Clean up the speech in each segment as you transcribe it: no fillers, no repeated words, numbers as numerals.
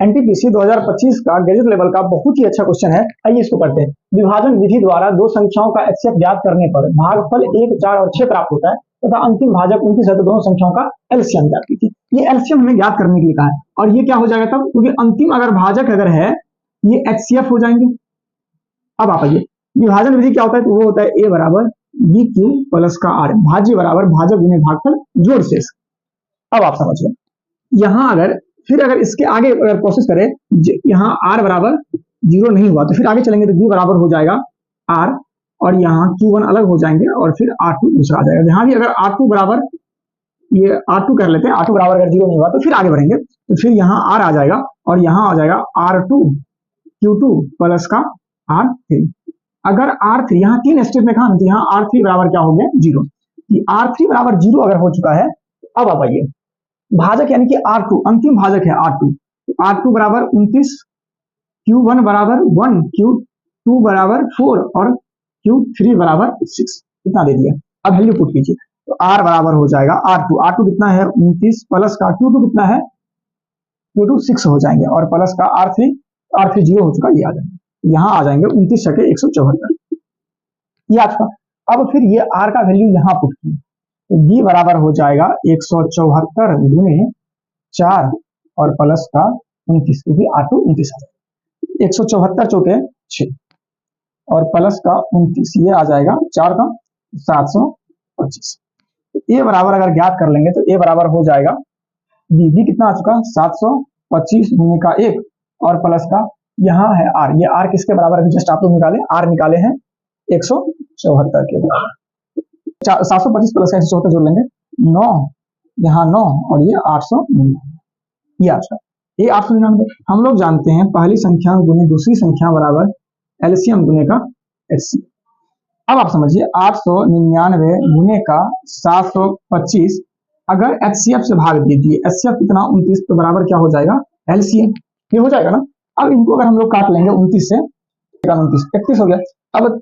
NTPC 2025 का graduate level का बहुत ही अच्छा क्वेश्चन है। आइए इसको पढ़ते हैं। विभाजन विधि द्वारा दो संख्याओं का एचसीएफ ज्ञात करने पर भागफल 1, 4 और 6 प्राप्त होता है तथा अंतिम भाजक 29 है तो दोनों संख्याओं का एलसीएम ज्ञात कीजिए। ये एलसीएम हमें ज्ञात करने के लिए कहा है और ये क्या हो जाएगा तब, क्योंकि अंतिम अगर भाजक अगर है ये एचसीएफ हो जाएंगे। अब आप आइए, विभाजन विधि क्या होता है, तो वो होता है ए बराबर बी क्यू प्लस का आर, भाज्य बराबर भाजक गुने भागफल जोड़ शेष। अब आप समझिए, यहां अगर फिर अगर इसके आगे अगर प्रोसेस करें, यहाँ r बराबर 0 नहीं हुआ तो फिर आगे चलेंगे तो b बराबर हो जाएगा r और यहाँ q1 अलग हो जाएंगे और फिर r2 दूसरा आ जाएगा। यहाँ भी अगर r2 बराबर ये r2 कर लेते हैं, r2 बराबर अगर 0 नहीं हुआ तो फिर आगे बढ़ेंगे तो फिर यहाँ r आ जाएगा और यहाँ आ जाएगा r2 q2 प्लस का r3। अगर r3 यहाँ 3 स्टेप में कहा, यहाँ r3 बराबर क्या हो गया 0, r3 बराबर 0 अगर हो चुका है अब आप आइए भाजक यानी कि R2 अंतिम भाजक है R2, R2 बराबर 29, Q1 बराबर 1, Q2 बराबर 4 और Q3 बराबर 6, इतना दे दिया। अब वैल्यू पुट कीजिए तो R बराबर हो जाएगा R2 कितना है 29 प्लस का Q2 कितना है, Q2 6 हो जाएंगे और प्लस का R3 0 हो चुका, ये आ जाएंगे, यहाँ आ जाएंगे 29 छके 174, ये आ चुका। अब फिर ये R का वैल्यू यहाँ पुट किया तो b बराबर हो जाएगा 174 गुने 4 और प्लस का 29, क्योंकि R2 29 आ जाएगा, 174 चौके 6 और प्लस का 29, ये आ जाएगा 4 का 725। a बराबर अगर ज्ञात कर लेंगे तो a बराबर हो जाएगा b कितना आ चुका 725 गुने का 1 और प्लस का यहाँ है r, ये r किसके बराबर है जस्ट आप लोग निकाले, r निकाले हैं 174 के बराबर, 725 प्लस का 174 जोड़ लेंगे 9, यहाँ 9 और ये 899, ये आपका ये 899। हम लोग जानते हैं पहली संख्या गुने दूसरी संख्या बराबर एलसीएम गुने का एचसीएफ। अब आप समझिए 899 गुने का 725 अगर एचसीएफ से भाग दीजिए, एचसीएफ कितना 29 तो बराबर क्या हो जाएगा एलसीएम, ये हो जाएगा ना। अब इनको अगर हम लोग काट लेंगे 29 से 29 31 हो गया। अब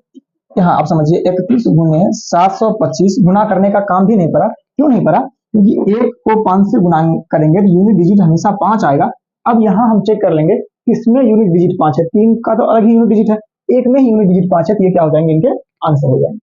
यहाँ आप समझिए 31 गुने 725 गुना करने का काम भी नहीं पड़ा, क्यों नहीं पड़ा, क्योंकि 1 को 5 से गुना करेंगे तो यूनिट डिजिट हमेशा 5 आएगा। अब यहाँ हम चेक कर लेंगे किसमें यूनिट डिजिट 5 है, 3 का तो अलग ही यूनिट डिजिट है, 1 में ही यूनिट डिजिट 5 है, तो ये क्या हो जाएंगे इनके आंसर हो जाएंगे।